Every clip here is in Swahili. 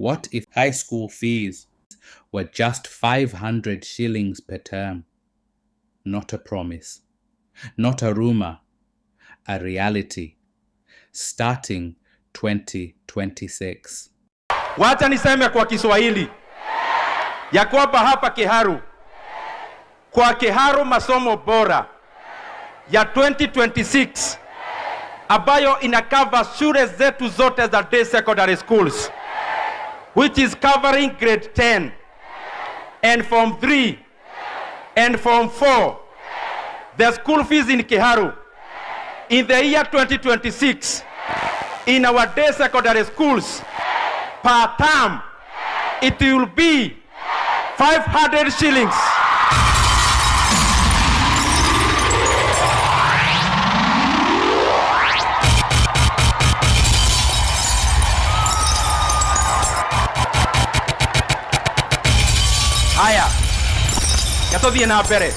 What if high school fees were just 500 shillings per term? Not a promise, not a rumor, a reality, starting 2026. Wacha niseme kwa Kiswahili ya kwamba hapa Kiharu, kwa Kiharu masomo bora ya 2026 ambayo inakava shule zetu zote za day secondary schools, which is covering grade 10 and form 3 and form 4. The school fees in Kiharu in the year 2026 in our day secondary schools per term, it will be 500 shillings. Haya, yatothie na mbere.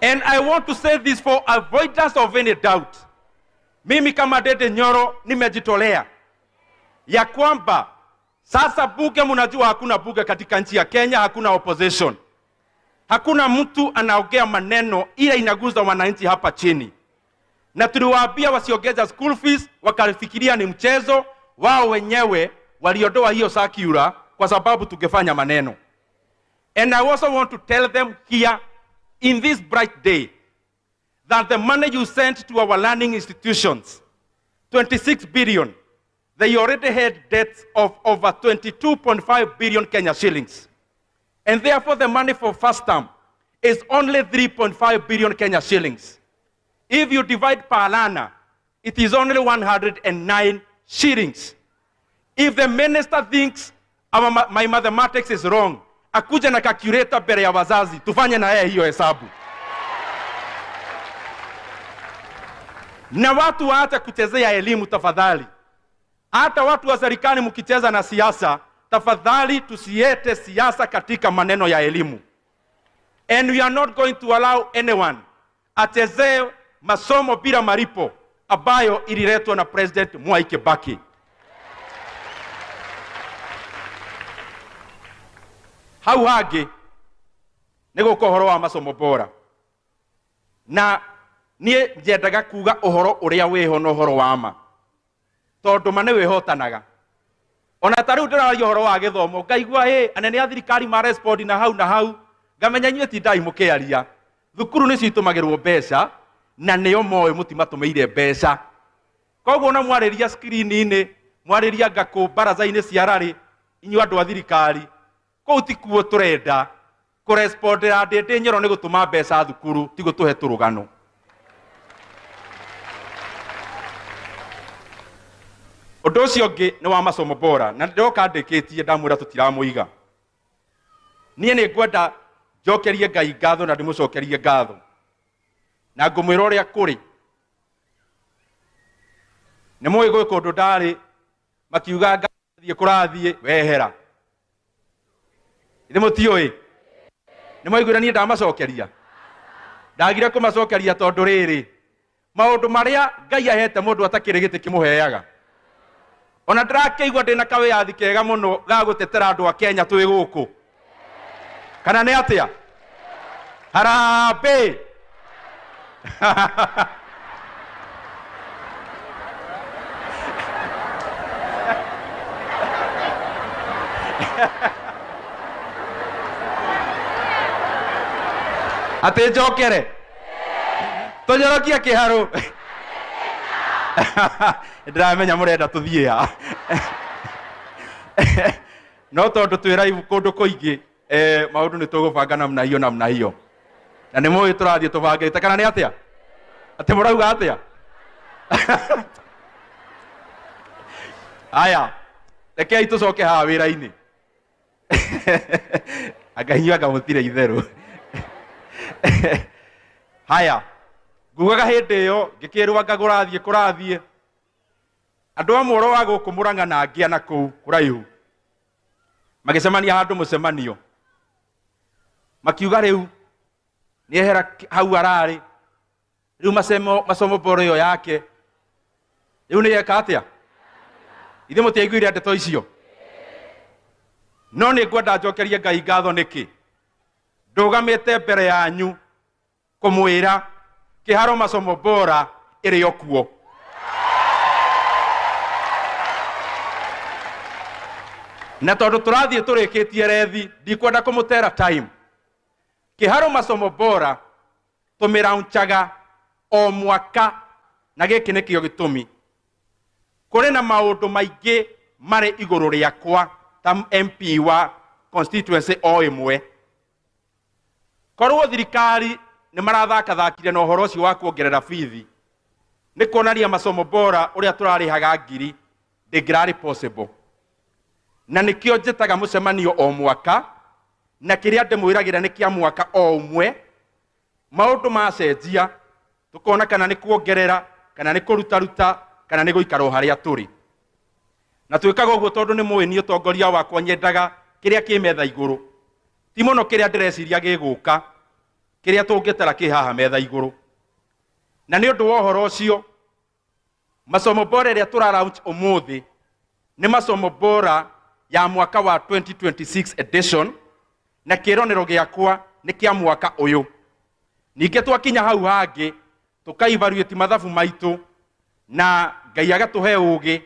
And I want to say this for avoidance of any doubt. Mimi kama Ndindi Nyoro nimejitolea ya kwamba sasa bunge, mnajua hakuna bunge katika nchi ya Kenya, hakuna opposition. Hakuna mtu anaongea maneno ile inaguza wananchi hapa chini. Na tuliwaambia wasiongeza school fees, wakalifikiria ni mchezo, wao wenyewe waliondoa hiyo circular kwa sababu tungefanya maneno. And I also want to tell them here in this bright day that the money you sent to our learning institutions, 26 billion, they already had debts of over 22.5 billion Kenya shillings. And therefore the money for first term is only 3.5 billion Kenya shillings. If you divide per learner, it is only 109 shillings. If the minister thinks my mathematics is wrong, akuja na calculator mbele ya wazazi, tufanye na yeye hiyo hesabu. Na watu waache kuchezea elimu tafadhali. Hata watu wa serikali mkicheza na siasa, tafadhali tusiete siasa katika maneno ya elimu. And we are not going to allow anyone achezee masomo bila malipo ambayo ililetwa na President Mwai Kibaki. Hau hagi nego kohoro wa masomo bora. Na nie njendaga kuga uhoro uria weho no horo wa ma. Tondu mane wehotanaga. Ona tariu ndiraria uhoro wa githomo, ngaigua anene a thirikari ma respond na hau ngamenya nyue ti ndai mukiaria. Thukuru ni citumagirwo mbeca na nio moe mutimatumeire mbeca. Koguo na mwariria screen-ini, mwariria ngako baraza-ini cia rari, inyu andu a thirikari. Kou ti kuo turenda kurespondera Ndindi Nyoro ni gutuma mbeca thukuru, ti gutuhe turugano. Undu ucio ungi ni wa masomo bora, na ndoka ndikitie ndamwira tutiramuiga. Nie ni ngwenda njokerie Ngai ngatho na ndimucokerie ngatho, na ngumwira uria kuri. Ni mwe gwe kundu ndari makiuga ngathie kurathie wehera. Ithe mutioi ni mwaiguira nie ndamacokeria, ndagire kumacokeria tondu riri maundu maria Ngai ahete mundu atakiri giti kimuheaga. Ona ndirakeigua ndina kawiathi kega muno ga gutetera andu a Kenya twi guku, kana ni atia? Harambe! Ate njokere tunyorokia Kiharu. Ndiramenya murenda tuthie ha. No tondu twi live kundu kuingi maundu ni tugubanga namna hiyo. Na ni mwe turathie tubangite, kana ni atia? Ate murauga atia? Aya, rekei tucoke ha wira-ini. Agahiaga mutire itheru. Haya, ngugaga hindi iyo ngikirwa ngagurathie kurathie. Andu amwe ro wa guku Murang'a na ngia na kuu kuraihu magicemania handu mucemanio, makiuga riu ni ehera hau arari, riu masomo bora iyo yake riu ni yeka atia? ithe mutiaiguire ndeto icio no nĩ ngwenda njokerie Ngai ngatho nĩkĩ ndugamite mbere yanyu kũmwĩra Kĩharo masomo bora ĩrĩ okuo. Na tondũ tũrathiĩ tũrĩkĩtie rethi ndikwenda kũmũtera time. Kĩharo masomo bora tũmĩraunchaga o mwaka na gĩkĩ nĩkĩo gĩtũmi. Kũrĩ na maũndũ maingĩ marĩ igũrũ rĩakwa ta MP wa constituency o ĩmwe. Korwo thirikari nĩ marathakathakire na ũhoro ũcio wa kuongerera bithi nĩ kuonania masomo bora ũrĩa tũrarĩhaga ngiri ndĩngĩrarĩ possible. Na nĩkĩo njĩtaga mũcemanio o mwaka na kĩrĩa ndĩmwĩragĩra nĩ kĩa mwaka o ũmwe. Maũndũ macenjia tũkona kana nĩ kuongerera kana nĩ kũrutaruta kana nĩ gũikara harĩa tũrĩ. Na twĩkaga ũguo tondũ nĩ mũĩ niĩ ũtongoria wakwa nyendaga kĩrĩa kĩ metha igũrũ ti mũno kĩrĩa ndĩreciria gĩgũka kĩrĩa tũngĩtara kĩ haha metha igũrũ. Na nĩ ũndũ wa ũhoro ũcio masomo bora ĩrĩa tũralaunch ũmũthĩ nĩ masomo bora ya mwaka wa 2026 edition na kĩĩronero gĩakwa nĩ kĩa mwaka ũyũ. Ningĩ twakinya hau hangĩ tũka-evaluate mathabu maitũ na Ngai agatũhe ũũgĩ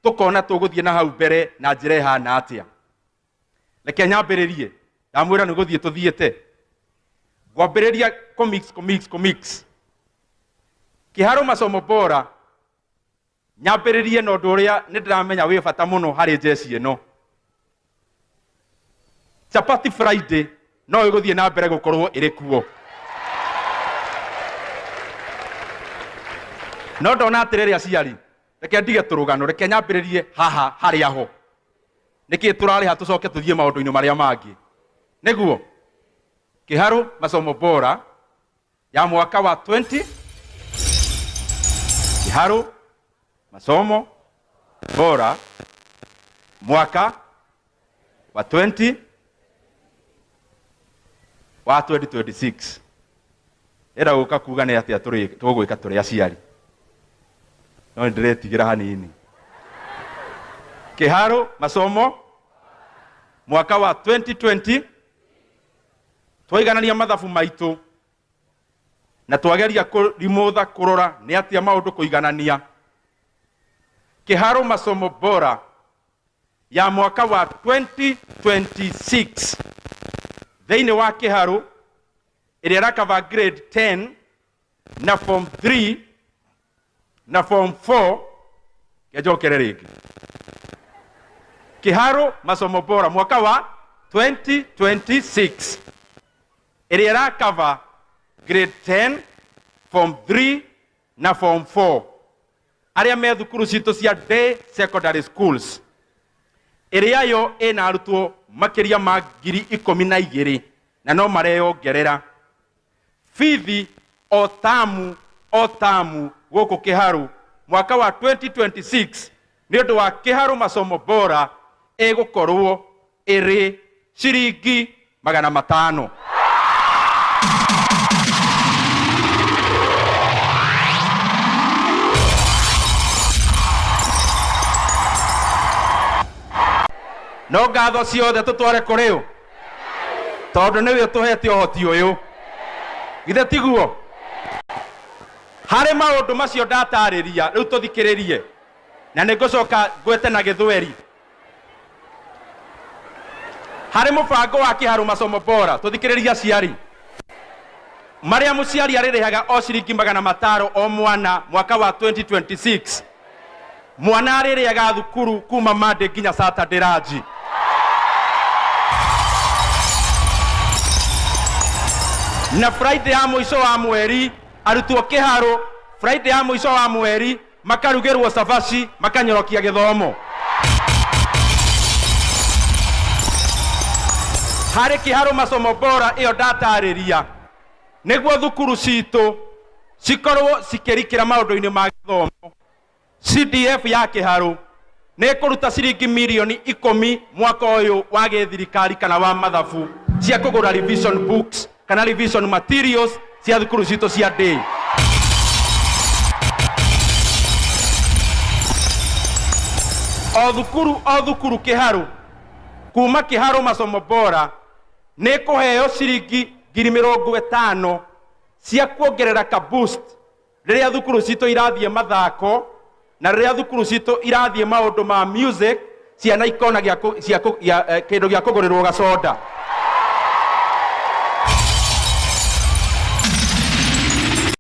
tũkona tũgũthiĩ na hau mbere na njĩra ĩhana atĩa. Reke nyambĩrĩrie ndamwĩra nĩ gũthiĩ tũthiĩte. Ngwambĩrĩria kũmix Kĩharo masomo bora nyambĩrĩrie na ũndũ ũrĩa nĩ ndĩramenya wĩ bata mũno harĩ njeci ĩno. Chapati Friday no ĩgũthiĩ na mbere gũkorwo ĩrĩ kuo. No ndona atĩrĩrĩ aciari reke ndige tũrũgano reke nyambĩrĩrie haha harĩa ho. Nĩkĩ tũrarĩha tũcoke tũthiĩ maũndũ-inĩ marĩa mangĩ. Nĩguo Kĩharo masomo bora ya mwaka wa 20 Kĩharo masomo bora mwaka wa 2026 era gũka kuga nĩ atĩa tũgwĩka tũrĩ aciari. No ndĩretigira hanini. Kĩharo masomo mwaka wa 2020 twaiganania mathabu maitũ na twageria kũrimũtha kũrora nĩ atĩa maũndũ kũiganania. Kĩharo masomo bora ya mwaka wa 2026 thĩinĩ wa Kĩharo ĩrĩa ĩrakava grade 10 na form 3 na form 4 kĩnjokere rĩngĩ. Kĩharo masomo bora mwaka wa 2026 ĩrĩa ĩrakava grade 10 form 3 na form 4 arĩa me thukuru citũ cia day secondary schools ĩrĩa yo ĩna arutwo makĩria ma 12,000 na no mareyongerera. Bithi o tamu gũkũ Kĩharo mwaka wa 2026 nĩ ũndũ wa Kĩharo masomo bora ĩgũkorwo ĩrĩ ciringi 500. No ngatho ciothe tũtware kũrĩ ũ tondũ nĩwe ũtũhete ũhoti ũyũ githĩ tiguo. Harĩ maũndũ macio ndatarĩria rĩu tũthikĩrĩrie na nĩ ngũcoka ngwete na Gĩthweri. Harĩ mũbango wa Kĩharo masomo bora tũthikĩrĩria aciari marĩa mũciari arĩrĩhaga o ciringi 500 o mwana mwaka wa 2026 mwana arĩrĩhaga thukuru kuma Monday nginya Saturday ranji. Na Friday ya mũico wa mweri arutwo Kĩharo Friday ya mũico wa mweri makarugĩrwo cabaci makanyorokia gĩthomo. Harĩ Kĩharo masomo bora ĩyo ndatarĩria nĩguo thukuru citũ cikorwo cikĩrikĩra maũndũ-inĩ ma gĩthomo. CDF ya Kĩharo nĩ kũruta ciringi milioni 10 mwaka ũyũ wa gĩthirikari kana wa mathabu cia kũgũra revision books kana revision materials cia thukuru citũ cia day. o thukuru kiharu kuma kiharu masomo bora nä kå heo ciringi 50,000 cia kuongerera ka boost rä rä a thukuru citå irathiä mathako na rä rä a thukuru citå irathiä maå ndå ma music ciana ikona kä ndå gä a kå gå rä rwo gacoda.